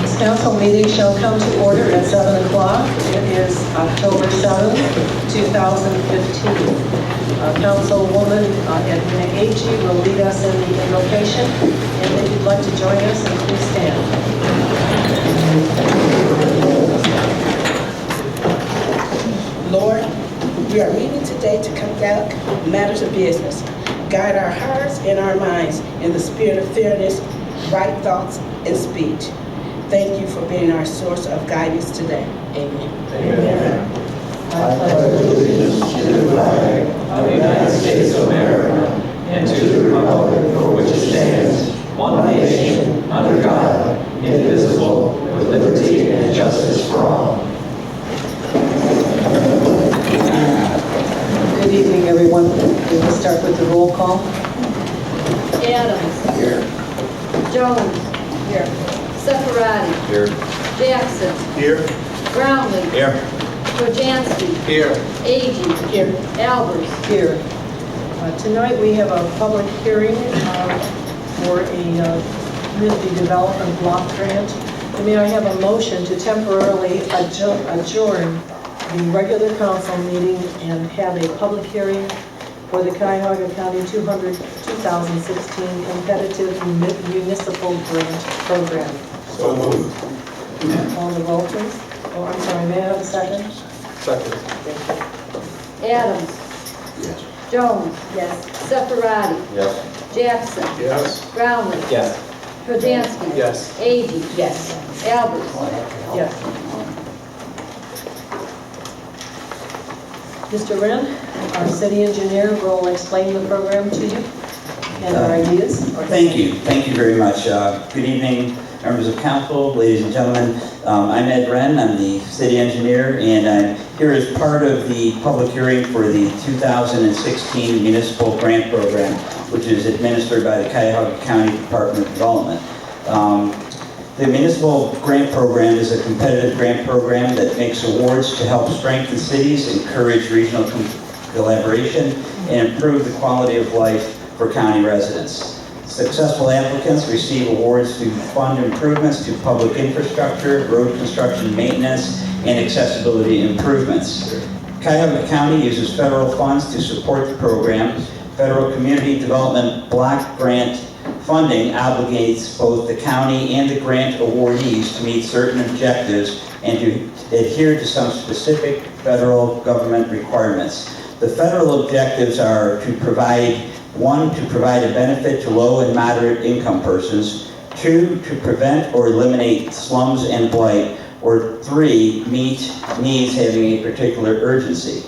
This council meeting shall come to order at 7 o'clock. It is October 7th, 2015. Councilwoman Edwina Agee will lead us in the invocation. And if you'd like to join us, then please stand. Lord, we are meeting today to conduct matters of business. Guide our hearts and our minds in the spirit of fairness, right thoughts, and speech. Thank you for being our source of guidance today. Amen. Amen. I pledge allegiance to the flag of the United States of America and to the republic for which it stands, one nation, under God, indivisible, with liberty and justice for all. Good evening, everyone. We will start with the roll call. Adams. Here. Jones. Here. Sepharadi. Here. Jackson. Here. Brownlee. Here. Kojanski. Here. Agee. Here. Albers. Here. Tonight we have a public hearing for a community development block grant. And may I have a motion to temporarily adjourn the regular council meeting and have a public hearing for the Cuyahoga County 2016 Competitive Municipal Grant Program. So moved. Call the roll, please. Oh, I'm sorry, may I have a second? Second. Adams. Yes. Jones. Yes. Sepharadi. Yes. Jackson. Yes. Brownlee. Yes. Kojanski. Yes. Agee. Yes. Albers. Yes. Mr. Wren, our city engineer, will explain the program to you and our ideas. Thank you. Thank you very much. Good evening, members of council, ladies and gentlemen. I'm Ed Wren. I'm the city engineer, and I'm here as part of the public hearing for the 2016 Municipal Grant Program, which is administered by the Cuyahoga County Department of Development. The Municipal Grant Program is a competitive grant program that makes awards to help strengthen cities, encourage regional collaboration, and improve the quality of life for county residents. Successful applicants receive awards to fund improvements to public infrastructure, road construction maintenance, and accessibility improvements. Cuyahoga County uses federal funds to support the program. Federal Community Development Block Grant funding obligates both the county and the grant awardees to meet certain objectives and to adhere to some specific federal government requirements. The federal objectives are to provide, 1, to provide a benefit to low and moderate income persons, 2, to prevent or eliminate slums and blight, or 3, meet needs having a particular urgency.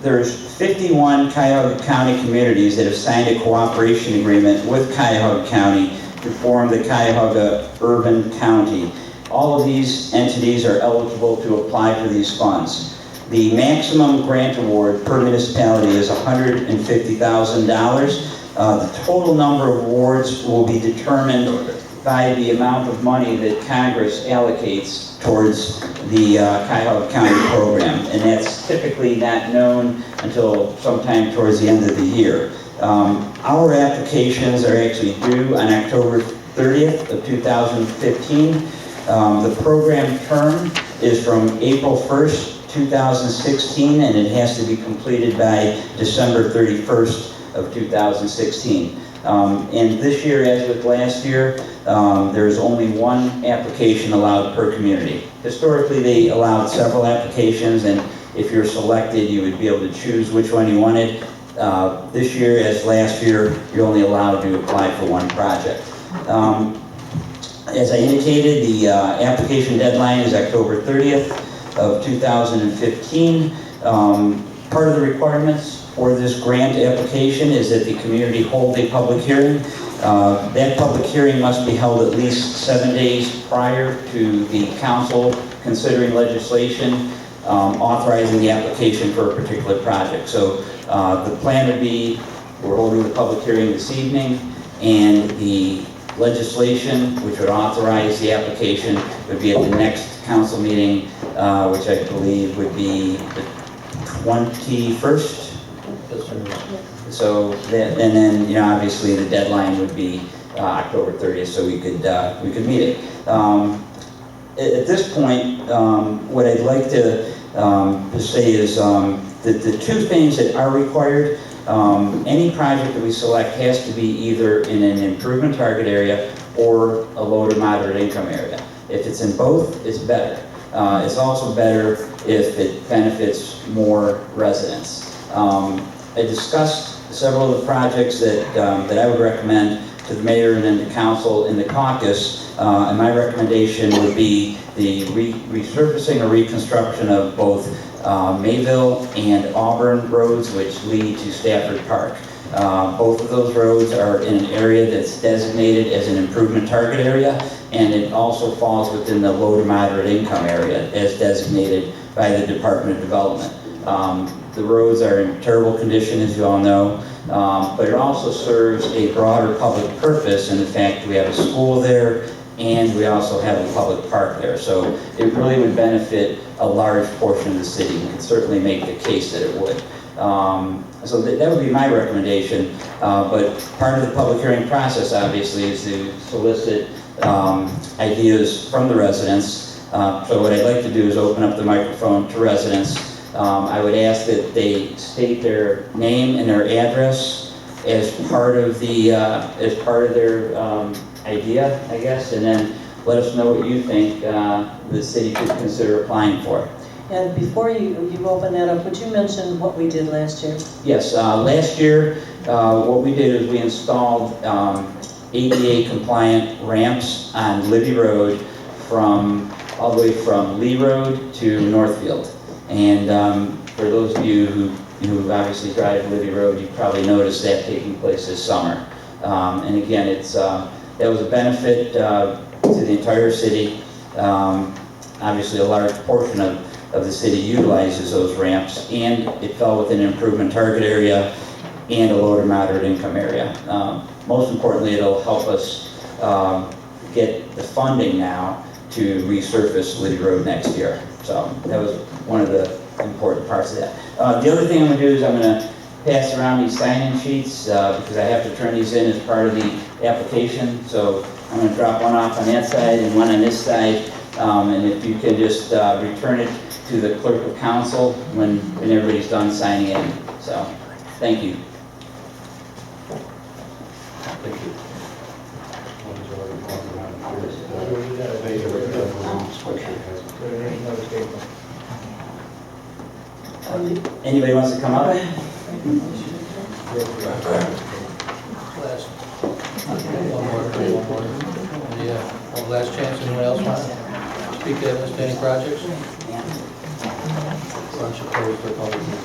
There's 51 Cuyahoga County communities that have signed a cooperation agreement with Cuyahoga County to form the Cuyahoga Urban County. All of these entities are eligible to apply for these funds. The maximum grant award per municipality is $150,000. The total number of awards will be determined by the amount of money that Congress allocates towards the Cuyahoga County program, and that's typically not known until sometime towards the end of the year. Our applications are actually due on October 30th of 2015. The program term is from April 1st, 2016, and it has to be completed by December 31st of 2016. And this year, as with last year, there is only one application allowed per community. Historically, they allowed several applications, and if you're selected, you would be able to choose which one you wanted. This year, as last year, you're only allowed to apply for one project. As I indicated, the application deadline is October 30th of 2015. Part of the requirements for this grant application is that the community hold a public hearing. That public hearing must be held at least 7 days prior to the council considering legislation authorizing the application for a particular project. So the plan would be, we're holding the public hearing this evening, and the legislation which would authorize the application would be at the next council meeting, which I believe would be the 21st. So, and then, obviously the deadline would be October 30th, so we could meet it. At this point, what I'd like to say is that the two things that are required, any project that we select has to be either in an improvement target area or a low to moderate income area. If it's in both, it's better. It's also better if it benefits more residents. I discussed several of the projects that I would recommend to the mayor and then the council in the caucus, and my recommendation would be the resurfacing or reconstruction of both Mayville and Auburn roads, which lead to Stafford Park. Both of those roads are in an area that's designated as an improvement target area, and it also falls within the low to moderate income area as designated by the Department of Development. The roads are in terrible condition, as you all know, but it also serves a broader public purpose in the fact that we have a school there and we also have a public park there. So it really would benefit a large portion of the city. We could certainly make the case that it would. So that would be my recommendation, but part of the public hearing process obviously is to solicit ideas from the residents. So what I'd like to do is open up the microphone to residents. I would ask that they state their name and their address as part of their idea, I guess, and then let us know what you think the city could consider applying for. And before you open that up, would you mention what we did last year? Yes, last year what we did is we installed ADA compliant ramps on Libby Road all the way from Lee Road to Northfield. And for those of you who obviously drive Libby Road, you probably noticed that taking place this summer. And again, that was a benefit to the entire city. Obviously, a large portion of the city utilizes those ramps, and it fell within an improvement target area and a low to moderate income area. Most importantly, it'll help us get the funding now to resurface Liddy Road next year. So that was one of the important parts of that. The other thing I'm going to do is I'm going to pass around these sign-in sheets because I have to turn these in as part of the application. So I'm going to drop one off on that side and one on this side. And if you can just return it to the clerk of council when everybody's done signing in. So, thank you. Thank you. Anybody wants to come up? Last chance, anyone else want to speak to us, any projects? Why don't you close the public hearing?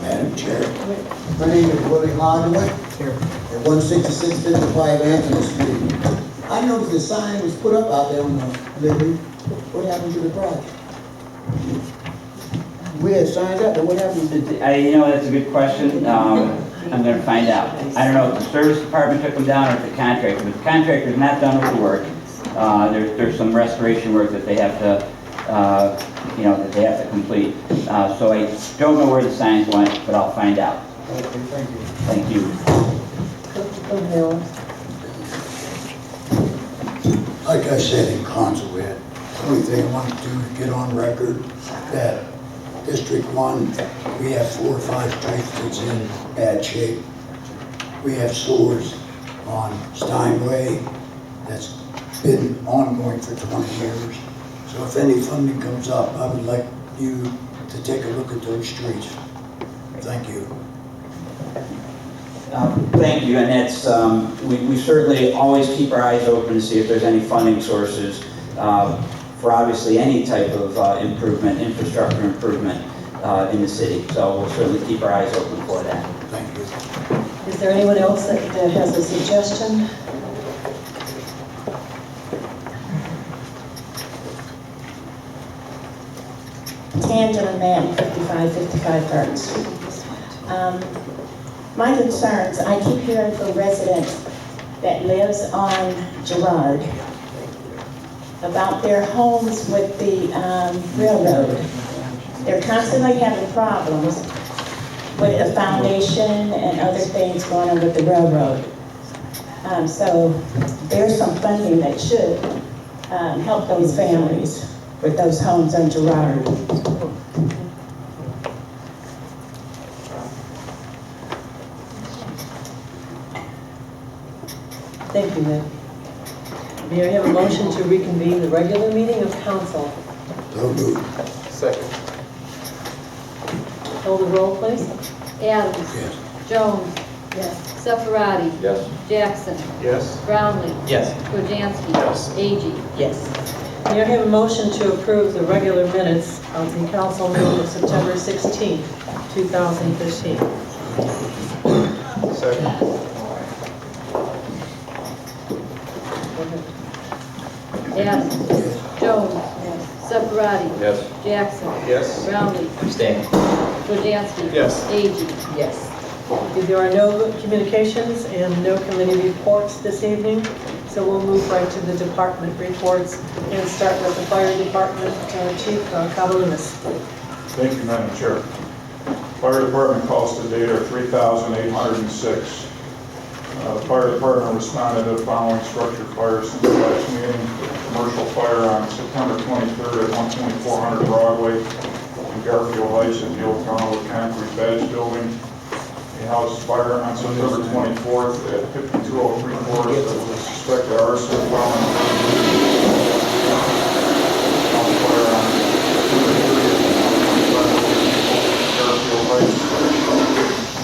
Madam Chair. My name is Willie Hardaway, at 166 55 Anthony Street. I noticed the sign was put up out there on the Liberty. What happened to the project? We had signs up, but what happened to That's a good question. I'm going to find out. I don't know if the service department took them down or if the contractor, but the contractor's not done with the work. There's some restoration work that they have to, complete. So I don't know where the signs went, but I'll find out. Okay, thank you. Thank you. Like I said in council, the only thing I want to do is get on record that District 1, we have 4 or 5 streets that's in bad shape. We have sewers on Steinway that's been ongoing for 20 years. So if any funding comes up, I would like you to take a look at those streets. Thank you. Thank you, and that's, we certainly always keep our eyes open to see if there's any funding sources for obviously any type of improvement, infrastructure improvement in the city. So we'll certainly keep our eyes open for that. Thank you. Is there anyone else that has a suggestion? Tangela Mann, 5555 Garden Street. My concerns, I keep hearing from residents that lives on Girard about their homes with the railroad. They're constantly having problems with the foundation and other things going on with the railroad. So there's some funding that should help those families with those homes on Girard. Thank you, Lynn. May I have a motion to reconvene the regular meeting of council? So moved. Second. Hold the roll, please. Adams. Yes. Jones. Yes. Sefirati. Yes. Jackson. Yes. Brownlee. Yes. Kojanski. Yes. Agee. Yes. May I have a motion to approve the regular minutes of the council meeting of September 16th, 2015? Second. Adams. Jones. Sefirati. Yes. Jackson. Yes. Brownlee. Abstain. Kojanski. Yes. Agee. Yes. There are no communications and no committee reports this evening, so we'll move right to the department reports and start with the fire department. Chief Kavalunas. Thank you, Madam Chair. Fire department calls to date are 3,806. The fire department responded to the following structure fires since the last meeting. Commercial fire on September 23rd at 12400 Broadway in Garfield Heights at the Old Town with Concrete Badge Building. A house fire on September 24th at 5203 Forest that was a suspected arson following fire on Garfield Heights.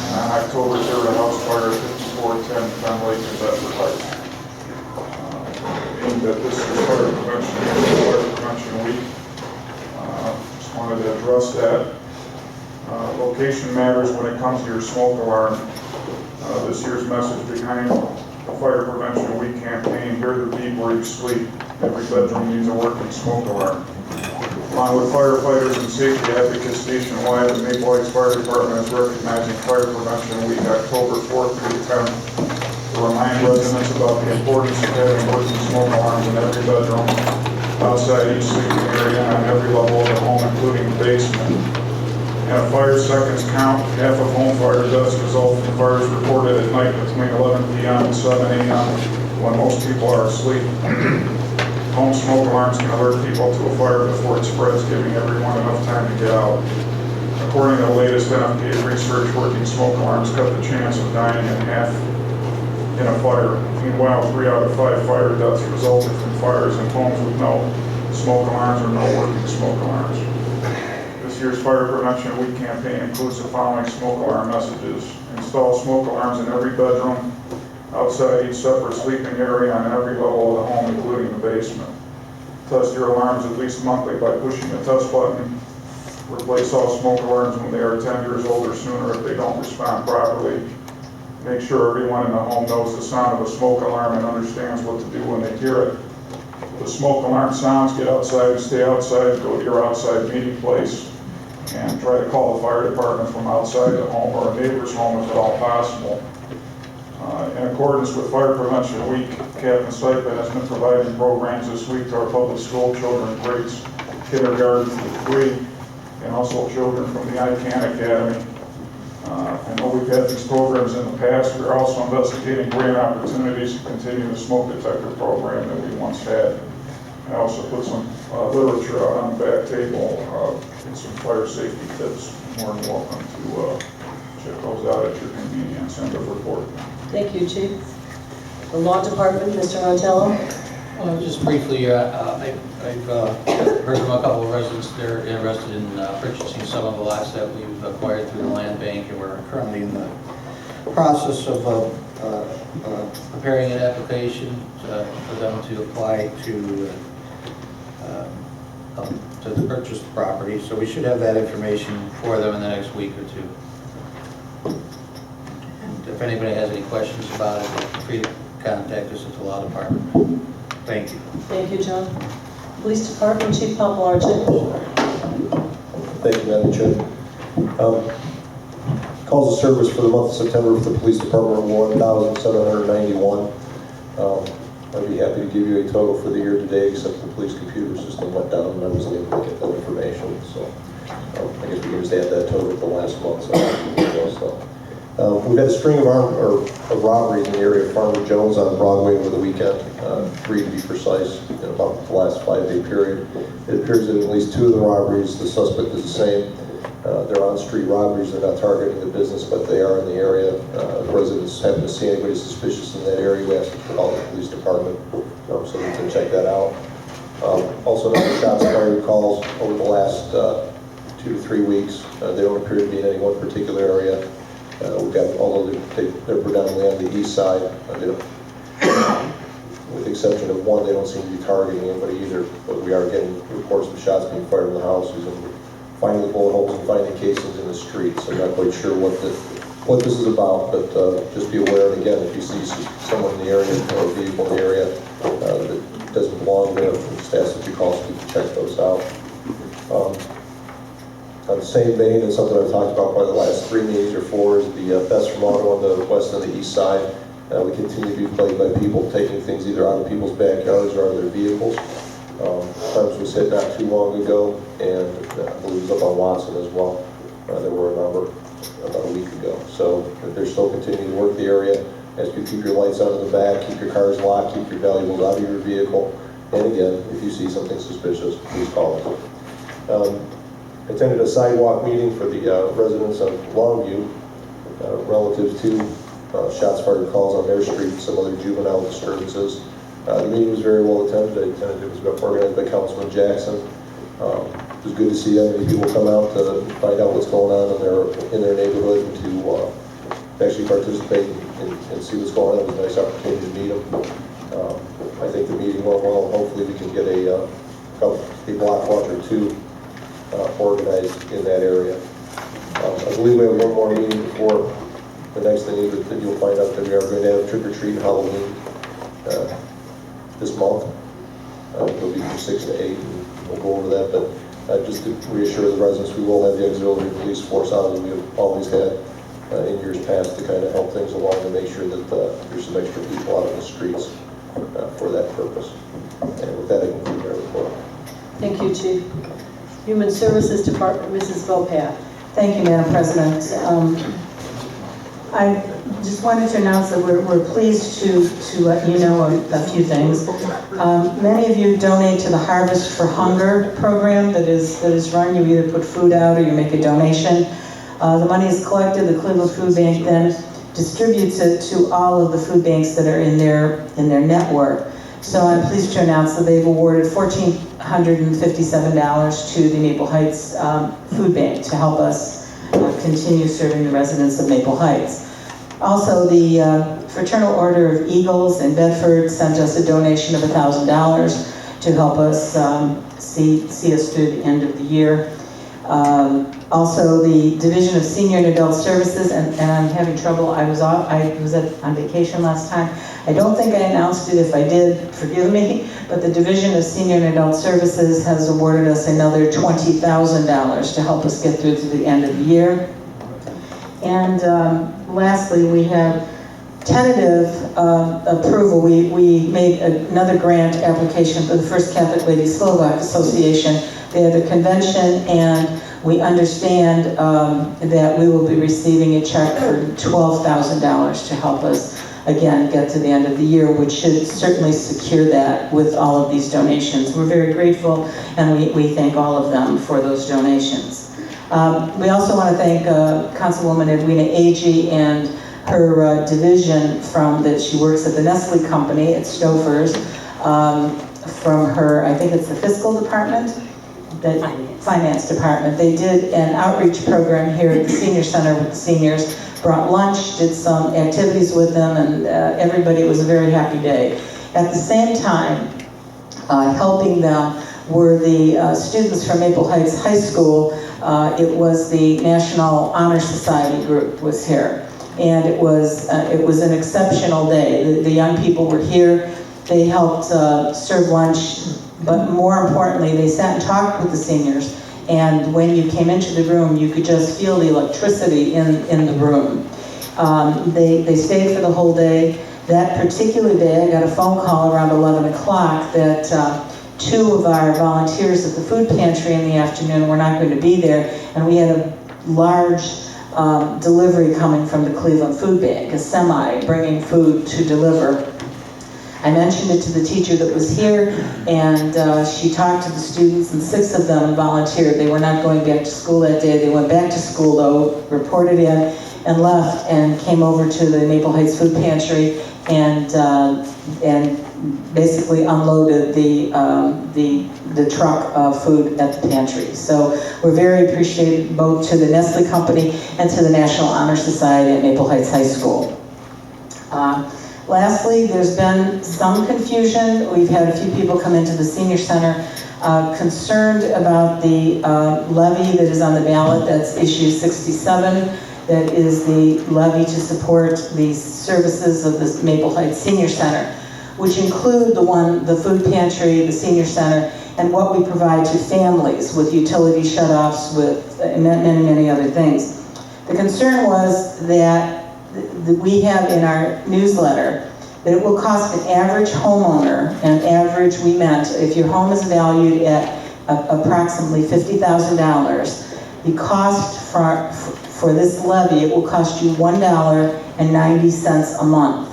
And on October 3rd, a house fire at 5410 Fen Lake in Bedford Heights. Being that this is Fire Prevention Week, just wanted to address that. Location matters when it comes to your smoke alarm. This year's message behind the Fire Prevention Week campaign, hear the beep where you sleep. Every bedroom needs a working smoke alarm. Along with firefighters and safety advocates nationwide, the Maple Heights Fire Department is recognizing Fire Prevention Week October 4th through 10th to remind residents about the importance of having working smoke alarms in every bedroom, outside each sleeping area, and on every level of the home, including the basement. And a fire seconds count, half of home fire deaths result from fires reported at night between 11 p.m. and 7 a.m. when most people are asleep. Home smoke alarms can alert people to a fire before it spreads, giving everyone enough time to get out. According to the latest NFPA research, working smoke alarms cut the chance of dying in half in a fire. Meanwhile, 3 out of 5 fire deaths resulted from fires in homes with no smoke alarms or no working smoke alarms. This year's Fire Prevention Week campaign includes the following smoke alarm messages. Install smoke alarms in every bedroom, outside each separate sleeping area, on every level of the home, including the basement. Test your alarms at least monthly by pushing the test button. Replace all smoke alarms when they are 10 years old or sooner if they don't respond properly. Make sure everyone in the home knows the sound of a smoke alarm and understands what to do when they hear it. If the smoke alarm sounds, get outside and stay outside. Go to your outside meeting place and try to call the fire department from outside the home or a neighbor's home if at all possible. In accordance with Fire Prevention Week, Captain Stipend has been providing programs this week to our public school children, grades kindergarten through 3, and also children from the ICANN Academy. I know we've had these programs in the past. We're also investigating grant opportunities to continue the smoke detector program that we once had. I also put some literature out on the back table and some fire safety tips. More than welcome to check those out at your convenience. End of report. Thank you, Chief. The Law Department, Mr. Montello. Just briefly, I've heard from a couple of residents they're interested in purchasing some of the lots that we've acquired through the land bank, and we're currently in the process of preparing an application for them to apply to purchase the property. So we should have that information for them in the next week or 2. And if anybody has any questions about it, feel free to contact us at the Law Department. Thank you. Thank you, John. Police Department, Chief Papalarczyk. Thank you, Madam Chair. Calls of service for the month of September for the police department were 1,791. I'd be happy to give you a total for the year today, except the police computer system went down and I wasn't able to get that information. So I guess we can just add that total to the last month. We've had a string of robberies in the area of Farmer Jones on Broadway over the weekend, 3 to be precise, in about the last 5-day period. It appears that at least 2 of the robberies, the suspect is the same. They're on-street robberies. They're not targeting the business, but they are in the area. Residents happen to see anybody suspicious in that area, we ask them to call the police department so we can check that out. Also, no shots fired calls over the last 2 to 3 weeks. They don't appear to be in any one particular area. We've got, although they're predominantly on the east side, with the exception of one, they don't seem to be targeting anybody either. But we are getting reports of shots being fired in the houses and finding the bullet holes and finding casings in the street. So I'm not quite sure what this is about, but just be aware. And again, if you see someone in the area or a vehicle in the area that doesn't belong there, just ask that you call so we can check those out. On the same vein, and something I've talked about probably the last 3 meetings or 4, is the thefts from auto on the west and the east side. We continue to be plagued by people taking things either out of people's backyards or out of their vehicles. Times was hit not too long ago, and I believe it was up on Watson as well. There were a number about a week ago. So they're still continuing to work the area. As you keep your lights on in the back, keep your cars locked, keep your valuables out of your vehicle. And again, if you see something suspicious, please call us. I attended a sidewalk meeting for the residents of Longview relative to shots fired calls on their street and some other juvenile disturbances. The meeting was very well attended. It was organized by Councilman Jackson. It was good to see that many people come out to find out what's going on in their neighborhood and to actually participate and see what's going on. It was a nice opportunity to meet them. I think the meeting went well. Hopefully we can get a block watch or 2 organized in that area. I believe we have one more meeting before the next thing is that you'll find out that we are going to have trick-or-treat Halloween this month. It'll be from 6 to 8, and we'll go over that, but just to reassure the residents, we will have the auxiliary police force out as we have always had in years past to kind of help things along and make sure that there's some extra people out on the streets for that purpose. And with that, I conclude my report. Thank you, Chief. Human Services Department, Mrs. Bopat. Thank you, Madam President. I just wanted to announce that we're pleased to let you know a few things. Many of you donate to the Harvest for Hunger program that is run. You either put food out or you make a donation. The money is collected. The Cleveland Food Bank then distributes it to all of the food banks that are in their network. So I'm pleased to announce that they've awarded $1,457 to the Maple Heights Food Bank to help us continue serving the residents of Maple Heights. Also, the Fraternal Order of Eagles in Bedford sent us a donation of $1,000 to help us see us through the end of the year. Also, the Division of Senior and Adult Services, and I'm having trouble. I was on vacation last time. I don't think I announced it. If I did, forgive me. But the Division of Senior and Adult Services has awarded us another $20,000 to help us get through to the end of the year. And lastly, we have tentative approval. We made another grant application for the First Catholic Lady Slovak Association. They had a convention, and we understand that we will be receiving a check for $12,000 to help us, again, get to the end of the year, which should certainly secure that with all of these donations. We're very grateful, and we thank all of them for those donations. We also want to thank Councilwoman Edwina Agee and her division that she works at the Nestle Company at Stouffer's, from her, I think it's the fiscal department, the finance department. They did an outreach program here at the senior center with the seniors, brought lunch, did some activities with them, and everybody, it was a very happy day. At the same time, helping them were the students from Maple Heights High School. It was the National Honor Society group was here. And it was an exceptional day. The young people were here. They helped serve lunch, but more importantly, they sat and talked with the seniors. And when you came into the room, you could just feel the electricity in the room. They stayed for the whole day. That particular day, I got a phone call around 11 o'clock that two of our volunteers at the food pantry in the afternoon were not going to be there, and we had a large delivery coming from the Cleveland Food Bank, a semi bringing food to deliver. I mentioned it to the teacher that was here, and she talked to the students, and 6 of them volunteered. They were not going back to school that day. They went back to school, though, reported in, and left, and came over to the Maple Heights Food Pantry, and basically unloaded the truck of food at the pantry. So we're very appreciative both to the Nestle Company and to the National Honor Society at Maple Heights High School. Lastly, there's been some confusion. We've had a few people come into the senior center concerned about the levy that is on the ballot. That's issue 67. That is the levy to support the services of the Maple Heights Senior Center, which include the food pantry, the senior center, and what we provide to families with utility shutoffs, with many other things. The concern was that we have in our newsletter that it will cost an average homeowner, and average we meant if your home is valued at approximately $50,000, the cost for this levy, it will cost you $1.90 a month.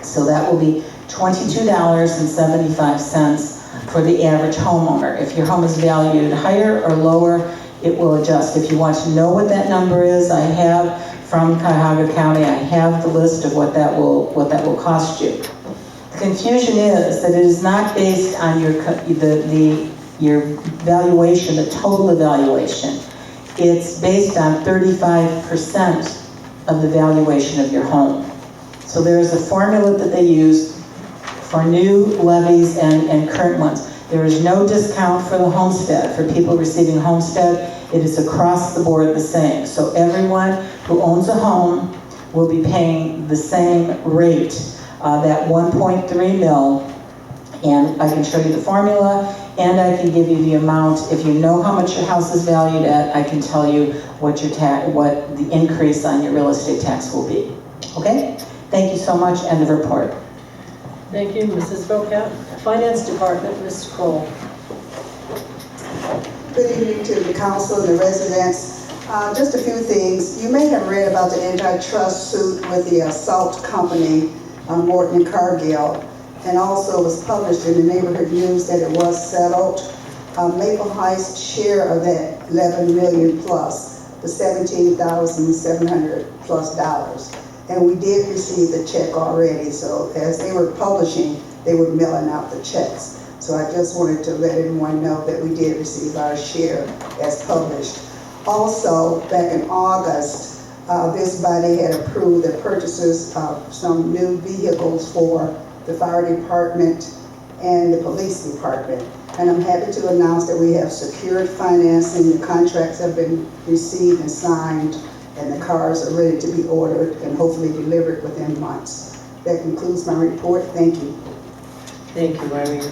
So that will be $22.75 for the average homeowner. If your home is valued higher or lower, it will adjust. If you want to know what that number is, I have from Cuyahoga County, I have the list of what that will cost you. The confusion is that it is not based on your valuation, the total evaluation. It's based on 35% of the valuation of your home. So there is a formula that they use for new levies and current ones. There is no discount for the homestead. For people receiving homestead, it is across the board the same. So everyone who owns a home will be paying the same rate, that 1.3 mil. And I can show you the formula, and I can give you the amount. If you know how much your house is valued at, I can tell you what the increase on your real estate tax will be. Okay? Thank you so much. End of report. Thank you, Mrs. Bocat. Finance Department, Ms. Kroll. Good evening to the council and the residents. Just a few things. You may have read about the antitrust suit with the salt company, Morton and Cargill, and also was published in the neighborhood news that it was settled. Maple Heights' share of that $11 million plus, the $17,700 plus dollars. And we did receive the check already, so as they were publishing, they were mailing out the checks. So I just wanted to let everyone know that we did receive our share as published. Also, back in August, this body had approved the purchases of some new vehicles for the fire department and the police department. And I'm happy to announce that we have secured financing, the contracts have been received and signed, and the cars are ready to be ordered and hopefully delivered within months. That concludes my report. Thank you. Thank you, Irene.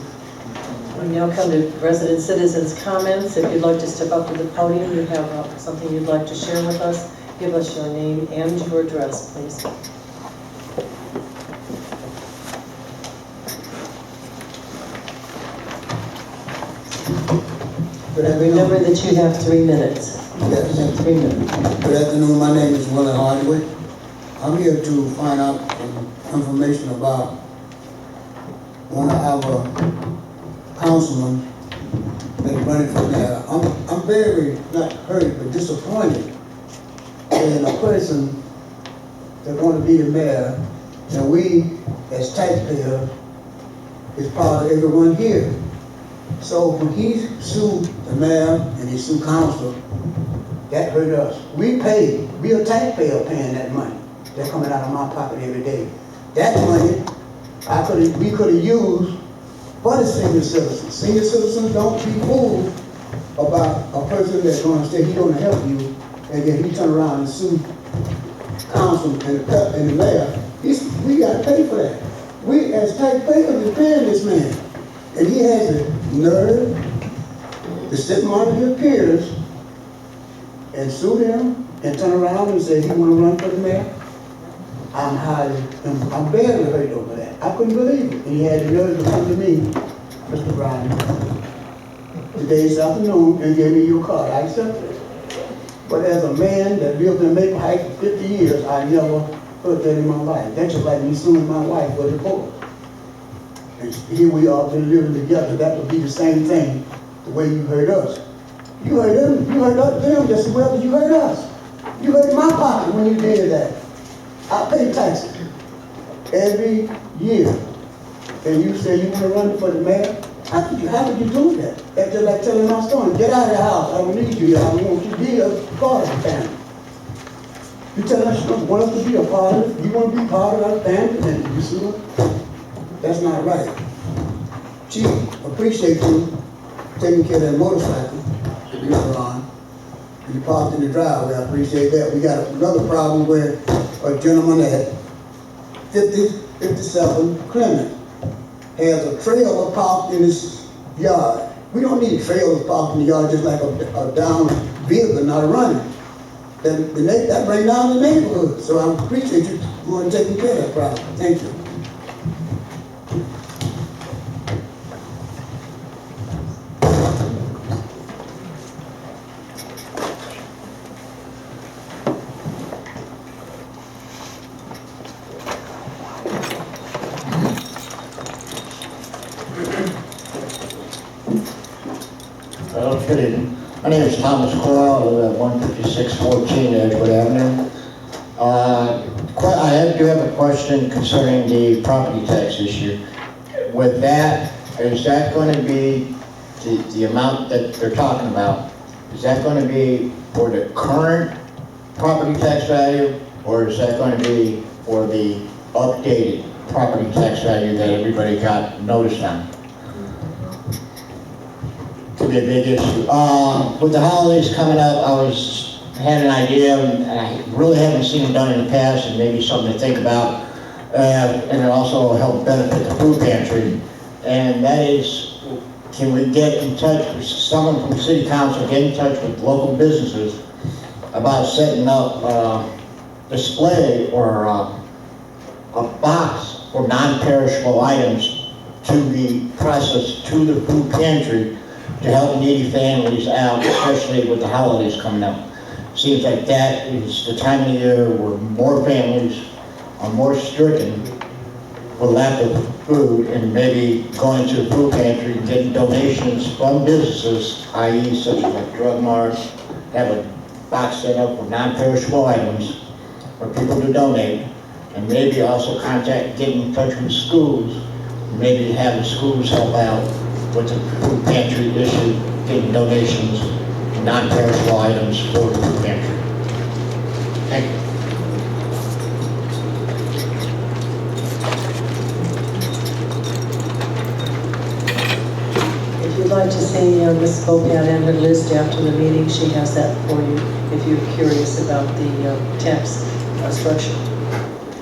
We now come to resident citizens' comments. If you'd like to step up to the podium, you have something you'd like to share with us, give us your name and your address, please. Remember that you have 3 minutes. Yes. You have 3 minutes. Good afternoon, my name is Willie Hardwick. I'm here to find out some information about one of our councilmen that's running for mayor. I'm very, not hurt, but disappointed in a person that's going to be the mayor, and we, as taxpayers, is part of everyone here. So when he sued the mayor and he sued council, that hurt us. We pay, we a taxpayer paying that money. That's coming out of my pocket every day. That money, we could have used for the senior citizens. Senior citizens, don't be fooled about a person that's going to say he's going to help you, and then he turn around and sue council and the mayor. We got to pay for that. We as taxpayers are paying this man. And he has the nerve to sit among his peers and sue them and turn around and say he want to run for the mayor. I I'm barely hurt over that. I couldn't believe it. He had the nerve to come to me, Mr. Brown, today's afternoon and gave me your card. I accepted it. But as a man that lived in Maple Heights for 50 years, I never heard that in my life. That's just like me suing my wife for divorce. And here we are been living together. That would be the same thing, the way you hurt us. You hurt them, you hurt them just as well as you hurt us. You hurt my pocket when you did that. I pay taxes every year. And you say you want to run for the mayor? How could you do that? That's just like telling my son, get out of the house. I don't need you here. I want you to be a part of the family. You tell us you want us to be a part of it. You want to be part of our family, and you see what? That's not right. Chief, appreciate you taking care of that motorcycle that you were on. You parked in the driveway. I appreciate that. We got another problem where a gentleman at 57 Clement has a trailer parked in his yard. We don't need trailers parked in the yard just like a down vehicle not running. That bring down the neighborhood. So I appreciate you going to taking care of that problem. Thank you. Good evening. My name is Thomas Coyle. I live at 15614 Edgewood Avenue. I do have a question concerning the property tax issue. With that, is that going to be the amount that they're talking about? Is that going to be for the current property tax value, or is that going to be for the updated property tax value that everybody got noticed on? Could be a big issue. With the holidays coming up, had an idea, and I really haven't seen it done in the past, and maybe something to think about, and it also will help benefit the food pantry. And that is, can we get in touch with someone from City Council, get in touch with local businesses about setting up a display or a box for non-perishable items to be processed to the food pantry to help needy families out, especially with the holidays coming up. Seems like that is the time of the year where more families are more stricken with lack of food, and maybe going to the food pantry and getting donations from businesses, i.e. such as like Drug Mart, have a box set up with non-perishable items for people to donate, and maybe also getting in touch with schools, maybe have the schools help out with the food pantry issue, getting donations, non-perishable items for the food pantry. Thank you. If you'd like to see Ms. Bopat and her list after the meeting, she has that for you if you're curious about the tax structure.